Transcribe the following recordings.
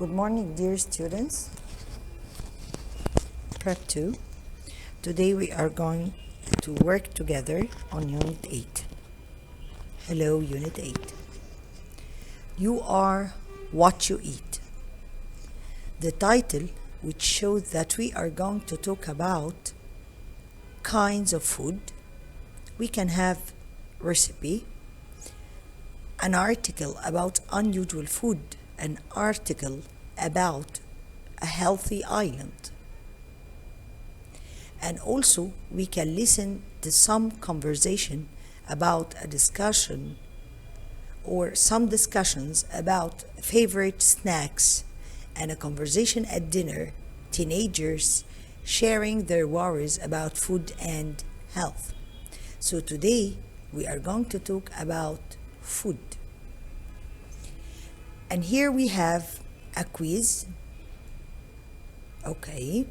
Good morning, dear students. Prep 2. Today we are going to work together on Unit 8. Hello, Unit 8. You are what you eat. The title, which shows that we are going to talk about kinds of food. We can have recipe, an article about unusual food, an article about a healthy island. And also we can listen to some conversation about a discussion or some discussions about favorite snacks and a conversation at dinner, teenagers sharing their worries about food and health. So today we are going to talk about food. And here we have a quiz. Okay.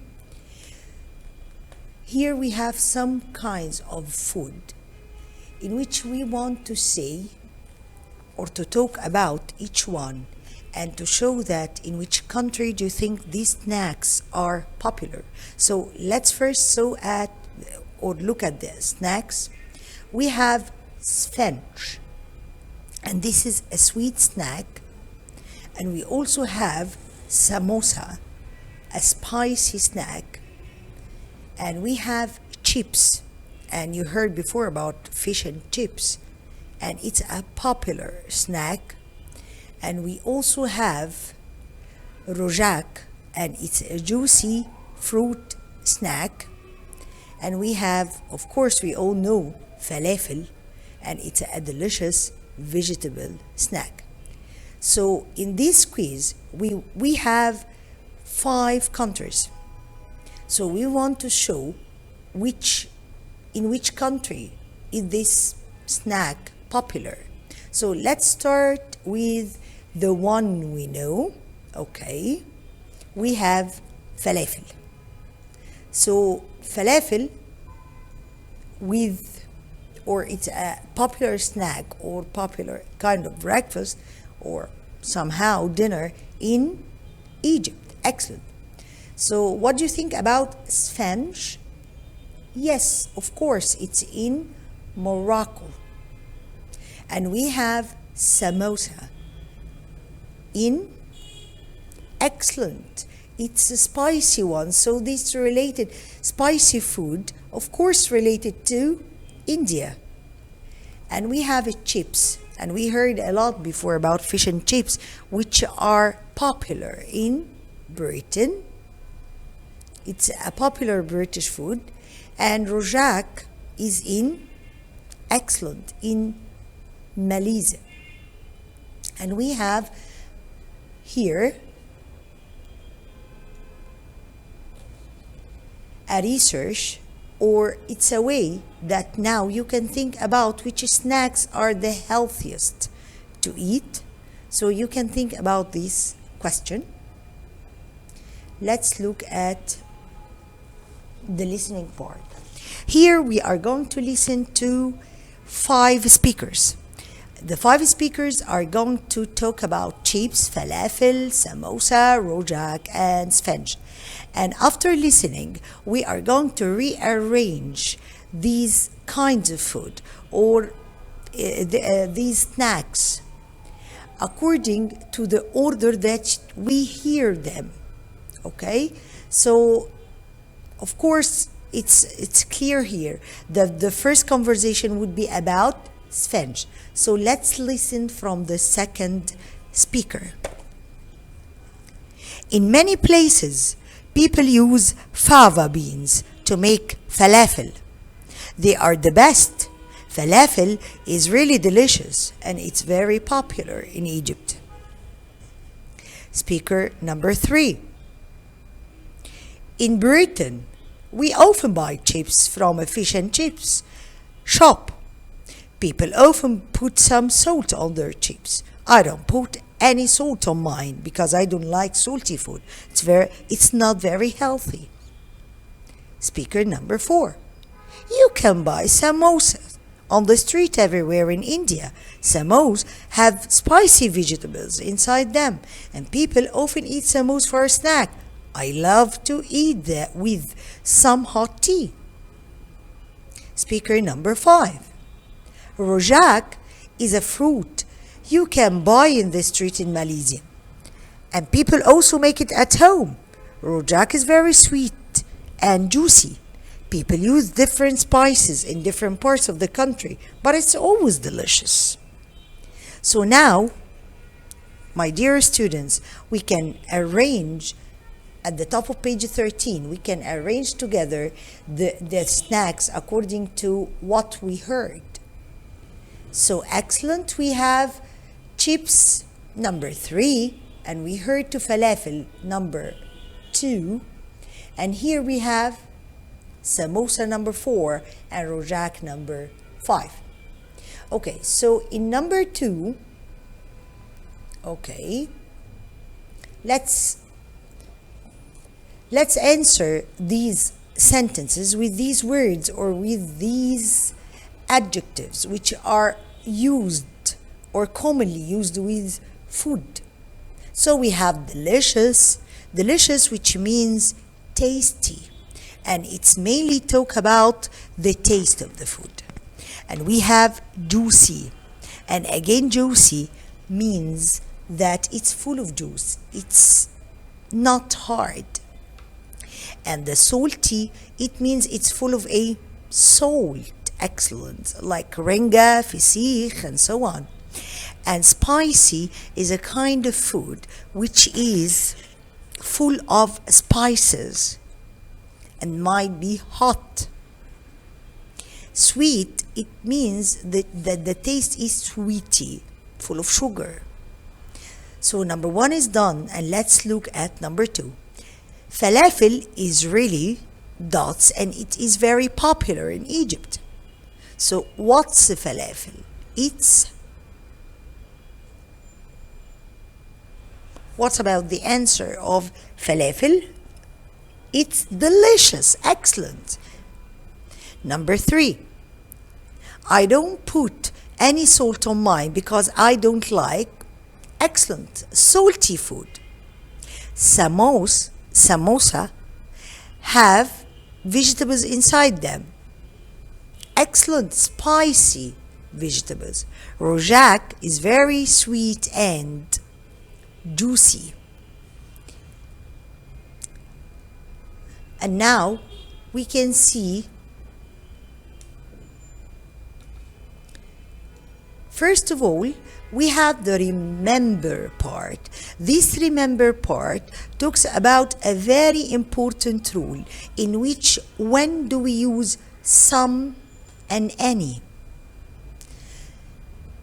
Here we have some kinds of food in which we want to say or to talk about each one and to show that in which country do you think these snacks are popular. So let's first look at the snacks. We have sponge, and this is a sweet snack. And we also have samosa, a spicy snack. And we have chips, and you heard before about fish and chips, and it's a popular snack. And we also have rojak, and it's a juicy fruit snack. And we have, of course, we all know falafel, and it's a delicious vegetable snack. So in this quiz, we have 5 countries. So we want to show in which country is this snack popular. So let's start with the one we know. Okay, we have falafel. So falafel it's a popular snack or popular kind of breakfast or somehow dinner in Egypt. Excellent. So what do you think about sponge? Yes, of course, it's in Morocco. And we have samosa in, excellent, it's a spicy one, so this related spicy food, of course, related to India. And we have chips, and we heard a lot before about fish and chips, which are popular in Britain. It's a popular British food. And rojak is in Malaysia. And we have here a research, or it's a way that now you can think about which snacks are the healthiest to eat. So you can think about this question. Let's look at the listening part. Here we are going to listen to 5 speakers. The 5 speakers are going to talk about chips, falafel, samosa, rojak, and sponge. And after listening, we are going to rearrange these kinds of food or these snacks according to the order that we hear them. Okay? So, of course, it's clear here that the first conversation would be about sponge. So let's listen from the second speaker. In many places, people use fava beans to make falafel. They are the best. Falafel is really delicious and it's very popular in Egypt. Speaker number 3. In Britain, we often buy chips from a fish and chips shop. People often put some salt on their chips. I don't put any salt on mine because I don't like salty food. It's not very healthy. Speaker number 4. You can buy samosas on the street everywhere in India. Samos have spicy vegetables inside them, and people often eat samos for a snack. I love to eat that with some hot tea. Speaker number 5. Rojak is a fruit you can buy in the street in Malaysia, and people also make it at home. Rojak is very sweet and juicy. People use different spices in different parts of the country, but it's always delicious. So now, my dear students, we can arrange at the top of page 13, we can arrange together the snacks according to what we heard. So excellent, we have chips number 3, and we heard to falafel number 2, and here we have samosa number 4 and rojak number 5. Okay, so in number 2, okay, let's answer these sentences with these words or with these adjectives which are used or commonly used with food. So we have delicious, which means tasty, and it's mainly talk about the taste of the food. And we have juicy, and again juicy means that it's full of juice, it's not hard. And the salty, it means it's full of a salt, excellent, like renga, fisikh, and so on. And spicy is a kind of food which is full of spices and might be hot. Sweet, it means that the taste is sweety, full of sugar. So number 1 is done, and let's look at number 2. Falafel is really dots, and it is very popular in Egypt. So what's a falafel? What about the answer of falafel? It's delicious, excellent. Number 3, I don't put any salt on mine because I don't like, excellent, salty food. Samosa have vegetables inside them. Excellent, spicy vegetables. Rojak is very sweet and juicy. And now we can see, first of all, we have the remember part. This remember part talks about a very important rule in which when do we use some and any.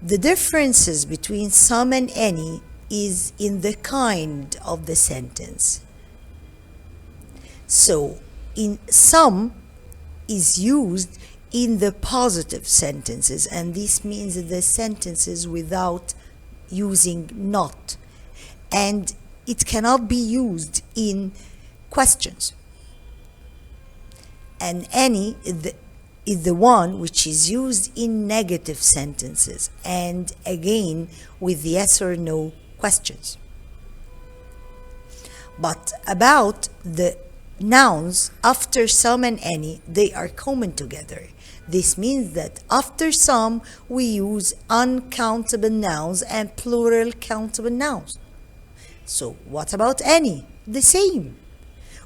The differences between some and any is in the kind of the sentence. So in some is used in the positive sentences, and this means the sentences without using not, and it cannot be used in questions. And any is the one which is used in negative sentences, and again with yes or no questions. But about the nouns, after some and any, they are common together. This means that after some we use uncountable nouns and plural countable nouns. So what about any? The same.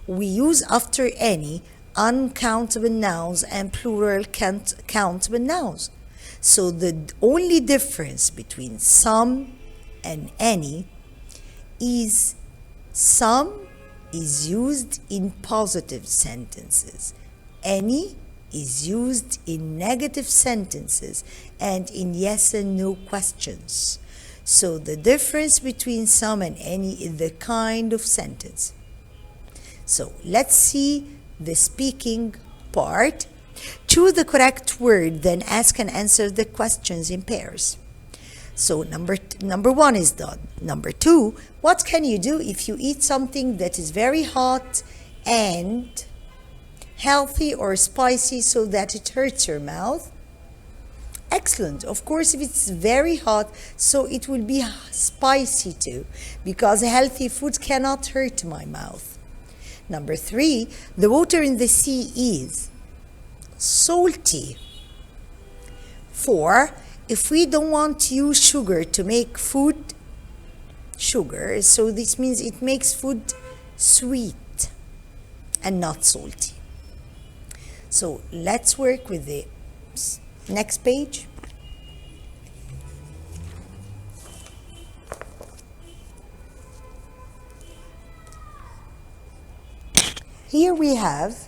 We use after any uncountable nouns and plural countable nouns. So the only difference between some and any is some is used in positive sentences. Any is used in negative sentences and in yes and no questions. So the difference between some and any is the kind of sentence. So let's see the speaking part. Choose the correct word, then ask and answer the questions in pairs. So number 1 is done. Number 2, what can you do if you eat something that is very hot and healthy or spicy so that it hurts your mouth? Excellent. Of course, if it's very hot, so it will be spicy too, because healthy food cannot hurt my mouth. Number 3, the water in the sea is salty. 4, if we don't want to use sugar to make food sugar, so this means it makes food sweet and not salty. So let's work with the next page. Here we have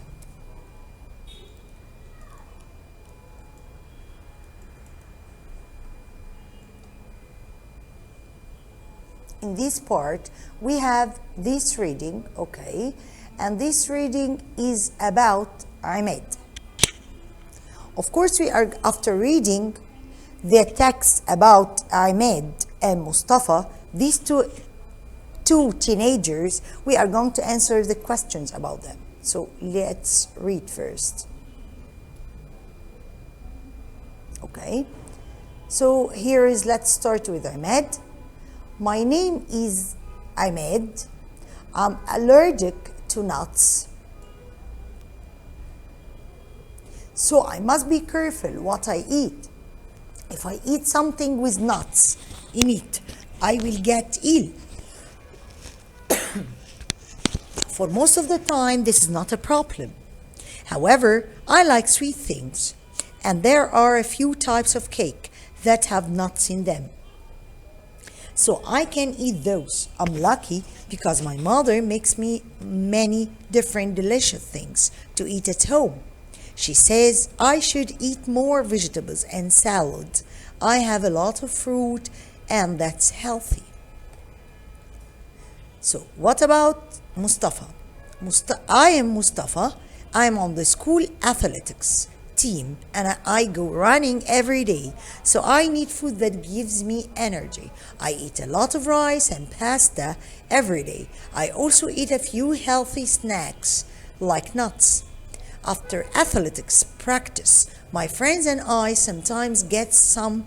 in this part we have this reading, okay, and this reading is about Ahmed. Of course, we are after reading the text about Ahmed and Mustafa, these two teenagers, we are going to answer the questions about them. So let's read first. Okay, so here is, let's start with Ahmed. My name is Ahmed. I'm allergic to nuts, so I must be careful what I eat. If I eat something with nuts in it, I will get ill. For most of the time, this is not a problem. However, I like sweet things, and there are a few types of cake that have nuts in them, so I can eat those. I'm lucky because my mother makes me many different delicious things to eat at home. She says I should eat more vegetables and salad. I have a lot of fruit, and that's healthy. So what about Mustafa? I am Mustafa. I am on the school athletics team, and I go running every day. So I need food that gives me energy. I eat a lot of rice and pasta every day. I also eat a few healthy snacks like nuts. After athletics practice, my friends and I sometimes get some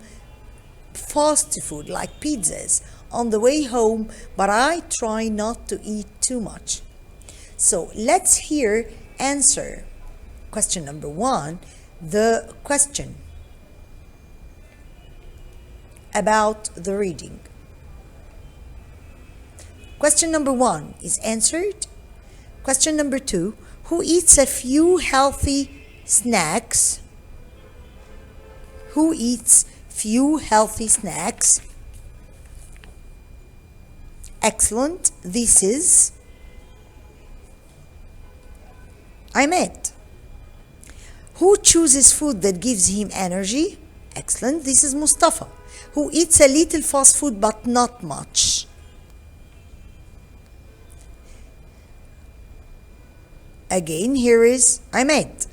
fast food like pizzas on the way home, but I try not to eat too much. So let's here answer question number 1, the question about the reading. Question number 1 is answered. Question number 2, who eats a few healthy snacks? Who eats few healthy snacks? Excellent. This is Ahmed. Who chooses food that gives him energy? Excellent. This is Mustafa, who eats a little fast food but not much. Again, here is Ahmed.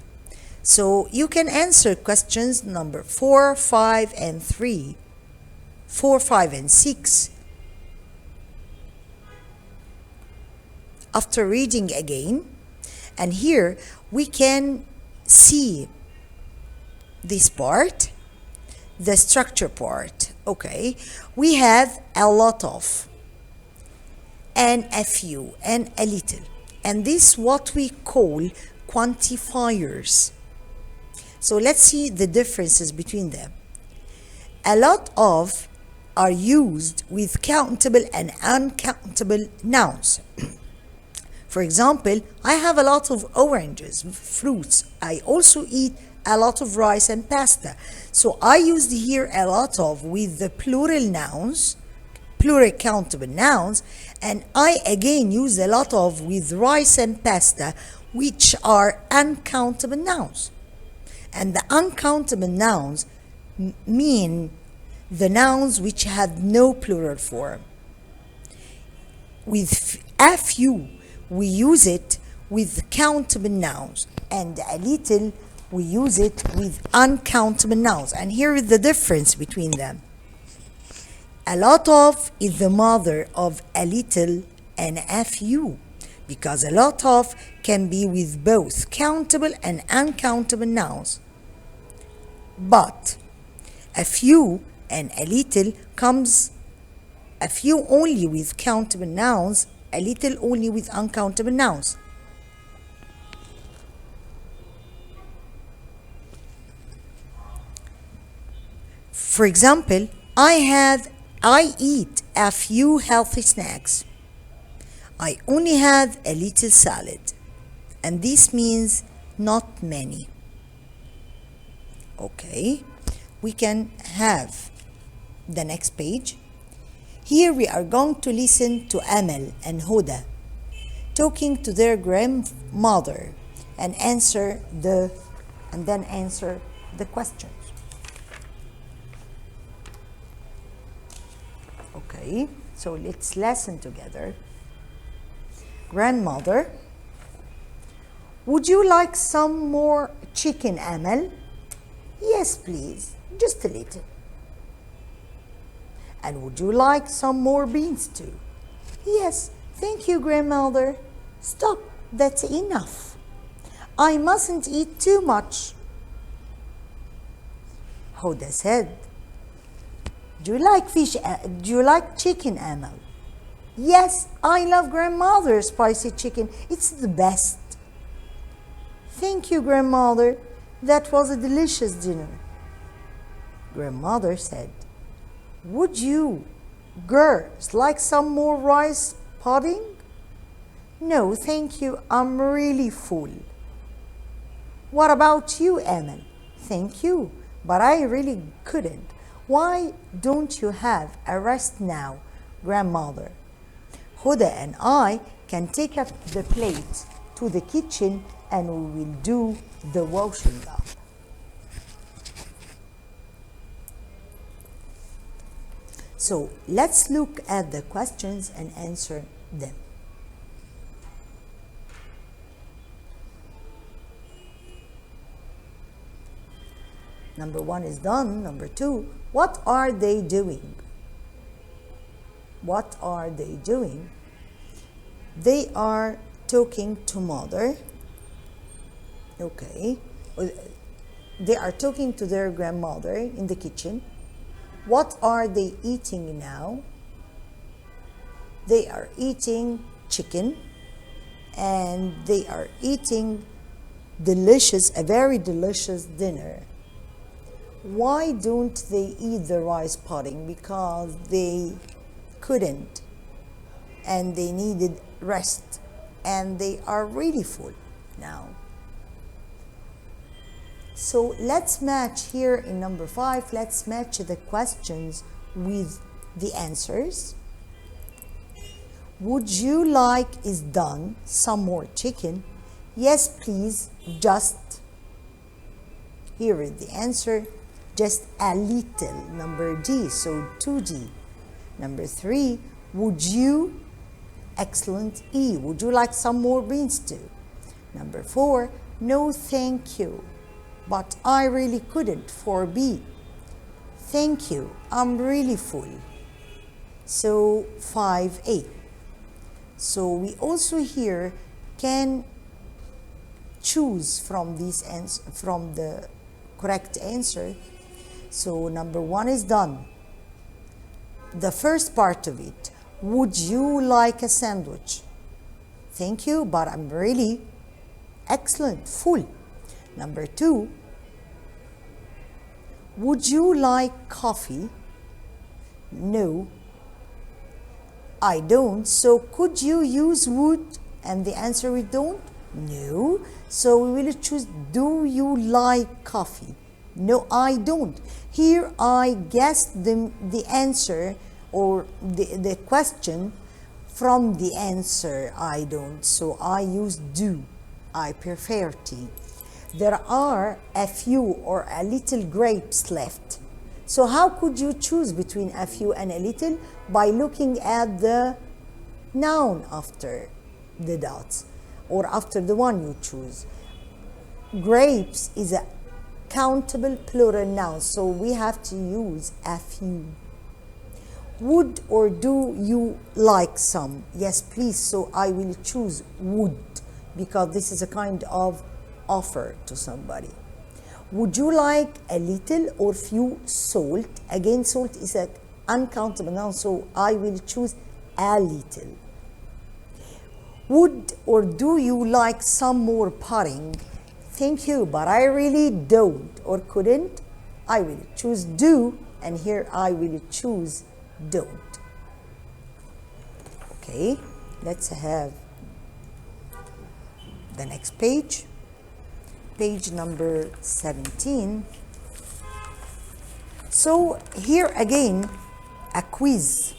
So you can answer questions number 4, 5, and 3, 4, 5, and 6 after reading again. And here we can see this part, the structure part. Okay, we have a lot of, and a few, and a little, and this what we call quantifiers. So let's see the differences between them. A lot of are used with countable and uncountable nouns. For example, I have a lot of oranges, fruits. I also eat a lot of rice and pasta. So I used here a lot of with the plural nouns, plural countable nouns, and I again use a lot of with rice and pasta, which are uncountable nouns. And the uncountable nouns mean the nouns which have no plural form. With a few, we use it with countable nouns, and a little we use it with uncountable nouns. And here is the difference between them. A lot of is the mother of a little and a few, because a lot of can be with both countable and uncountable nouns. But A few and a little comes a few only with countable nouns, a little only with uncountable nouns. For example, I eat a few healthy snacks. I only had a little salad. And this means not many. Okay, we can have the next page. Here we are going to listen to Amal and Huda talking to their grandmother and then answer the questions. Okay, so let's listen together. Grandmother: would you like some more chicken, Amal? Yes, please, just a little. And would you like some more beans too? Yes, thank you, grandmother. Stop, that's enough. I mustn't eat too much. Huda said, do you like fish? Do you like chicken, Amal? Yes, I love grandmother's spicy chicken. It's the best. Thank you, grandmother. That was a delicious dinner. Grandmother said, would you girls like some more rice pudding? No, thank you. I'm really full. What about you, Amal? Thank you, but I really couldn't. Why don't you have a rest now, grandmother? Huda and I can take up the plate to the kitchen and we will do the washing up. So let's look at the questions and answer them. Number 1 is done. Number 2, what are they doing? What are they doing? They are talking to mother. Okay. They are talking to their grandmother in the kitchen. What are they eating now? They are eating chicken and they are eating a very delicious dinner. Why don't they eat the rice pudding? Because they couldn't and they needed rest and they are really full now. So let's match here in number 5, let's match the questions with the answers. Would you like is done, some more chicken? Yes, please, just. Here is the answer, just a little, number D, so 2D. Number 3, would you, excellent E, would you like some more beans too? Number 4, no thank you, but I really couldn't, for B. Thank you, I'm really full. So 5A. So we also here can choose from from the correct answer. So number 1 is done. The first part of it, would you like a sandwich? Thank you, but I'm really excellent, full. Number 2, would you like coffee? No, I don't. So could you use would? And the answer we don't? No. So we will choose, do you like coffee? No, I don't. Here I guessed the answer or the question from the answer I don't. So I use do. I prefer tea. There are a few or a little grapes left. So how could you choose between a few and a little? By looking at the noun after the dots or after the one you choose. Grapes is a countable plural noun, so we have to use a few. Would or do you like some? Yes, please. So I will choose would because this is a kind of offer to somebody. Would you like a little or few salt? Again, salt is an uncountable noun, so I will choose a little. Would or do you like some more pudding? Thank you, but I really don't or couldn't. I will choose do, and here I will choose don't. Okay, let's have the next page. Page number 17. So here again, a quiz,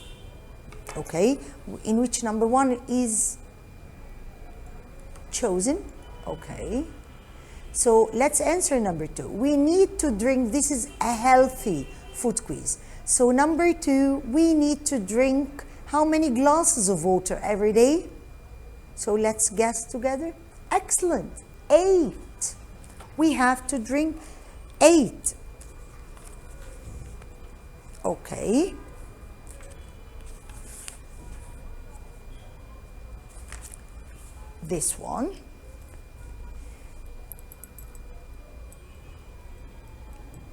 okay, in which number 1 is chosen, okay. So let's answer number 2. We need to drink, this is a healthy food quiz. So number 2, we need to drink how many glasses of water every day? So let's guess together. Excellent, 8. We have to drink 8. Okay. This one.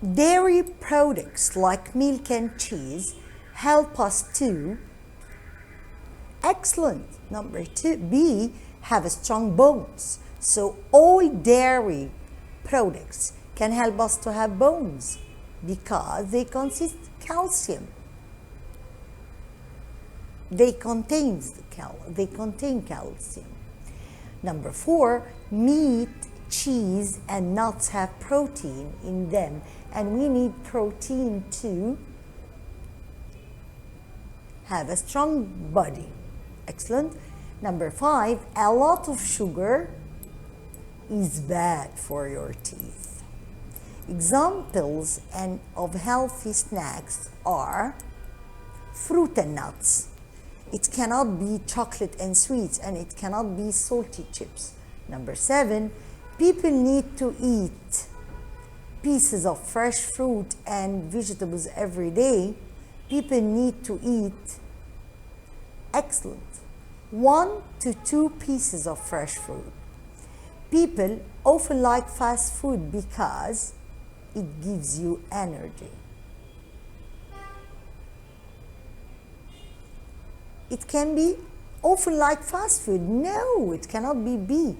Dairy products like milk and cheese help us to. Excellent. Number 2, B, have strong bones. So all dairy products can help us to have bones because they consist calcium. They contain calcium. Number 4, meat, cheese, and nuts have protein in them, and we need protein to have a strong body. Excellent. Number 5, a lot of sugar is bad for your teeth. Examples of healthy snacks are fruit and nuts. It cannot be chocolate and sweets, and it cannot be salty chips. Number 7, people need to eat pieces of fresh fruit and vegetables every day. People need to eat, excellent, 1 to 2 pieces of fresh fruit. People often like fast food because it gives you energy. It can be often like fast food. No, it cannot be B,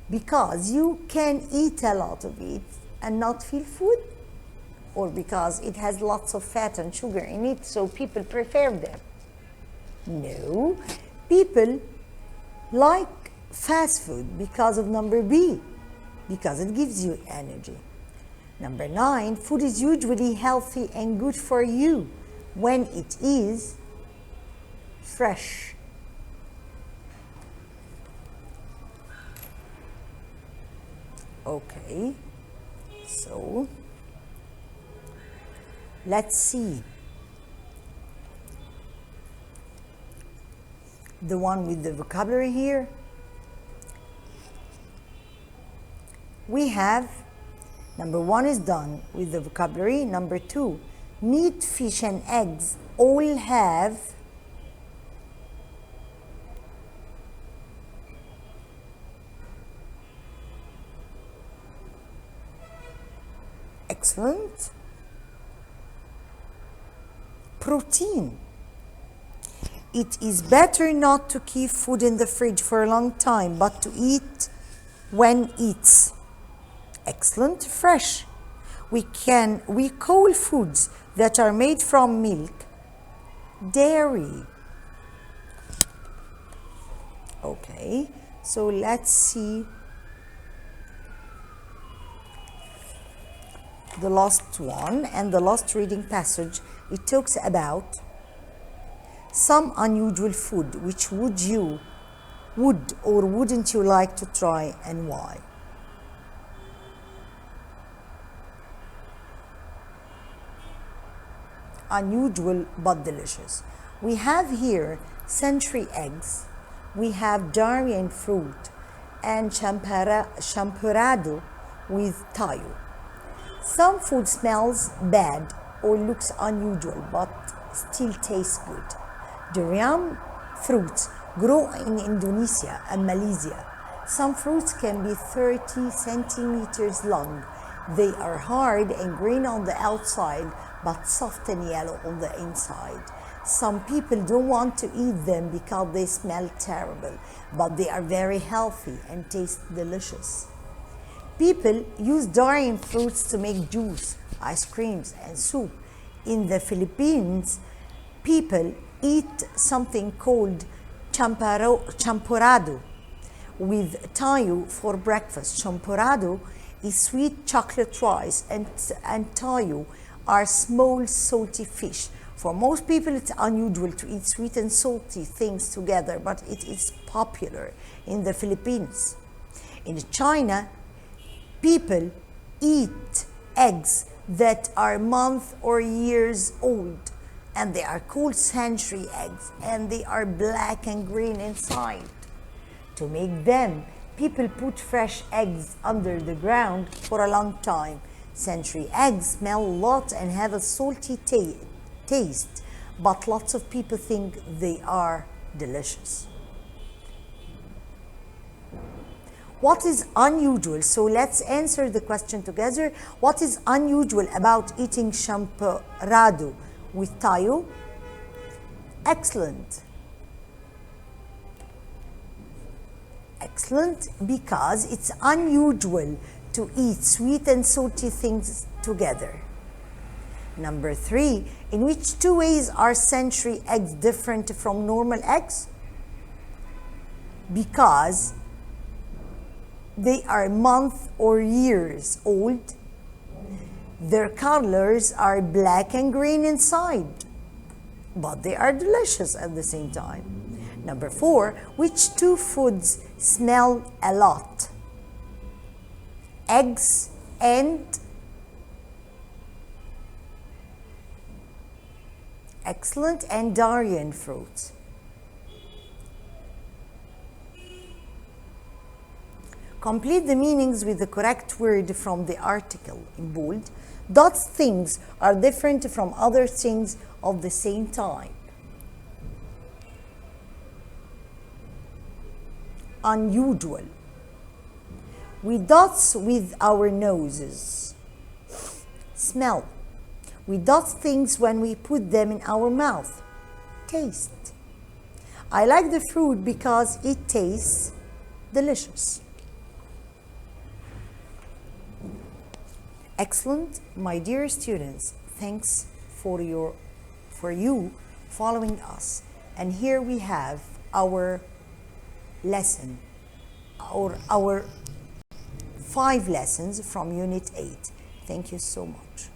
because you can eat a lot of it and not feel food, or because it has lots of fat and sugar in it, so people prefer them. No, people like fast food because of number B, because it gives you energy. Number 9, food is usually healthy and good for you when it is fresh. Okay, so let's see the one with the vocabulary here. We have number 1 is done with the vocabulary. Number 2, meat, fish, and eggs all have excellent protein. It is better not to keep food in the fridge for a long time, but to eat when it's excellent fresh. We call foods that are made from milk dairy. Okay, so let's see the last one and the last reading passage. It talks about some unusual food. Which would or wouldn't you like to try, and why? Unusual but delicious. We have here century eggs, we have dairy and fruit, and champurrado with tayo. Some food smells bad or looks unusual but still tastes good. Durian fruits grow in Indonesia and Malaysia. Some fruits can be 30 centimeters long They are hard and green on the outside, but soft and yellow on the inside. Some people don't want to eat them because they smell terrible, but they are very healthy and taste delicious. People use durian fruits to make juice, ice creams, and soup. In the Philippines, people eat something called champurrado with tayo for breakfast. Champurrado is sweet chocolate rice, and tayo are small salty fish. For most people, it's unusual to eat sweet and salty things together, but it is popular in the Philippines. In China, people eat eggs that are months or years old, and they are called century eggs, and they are black and green inside. To make them, people put fresh eggs under the ground for a long time. Century eggs smell a lot and have a salty taste, but lots of people think they are delicious. What is unusual? So let's answer the question together. What is unusual about eating champurrado with tayo? Excellent. Excellent, because it's unusual to eat sweet and salty things together. Number 3, in which 2 ways are century eggs different from normal eggs? Because they are months or years old. Their colors are black and green inside, but they are delicious at the same time. Number 4, which 2 foods smell a lot? Eggs and excellent, and durian fruits. Complete the meanings with the correct word from the article in bold. Those things are different from other things of the same type. Unusual. We dots with our noses. Smell. We dot things when we put them in our mouth. Taste. I like the fruit because it tastes delicious. Excellent, my dear students. Thanks for you following us. And here we have our lesson, or our 5 lessons from Unit 8. Thank you so much.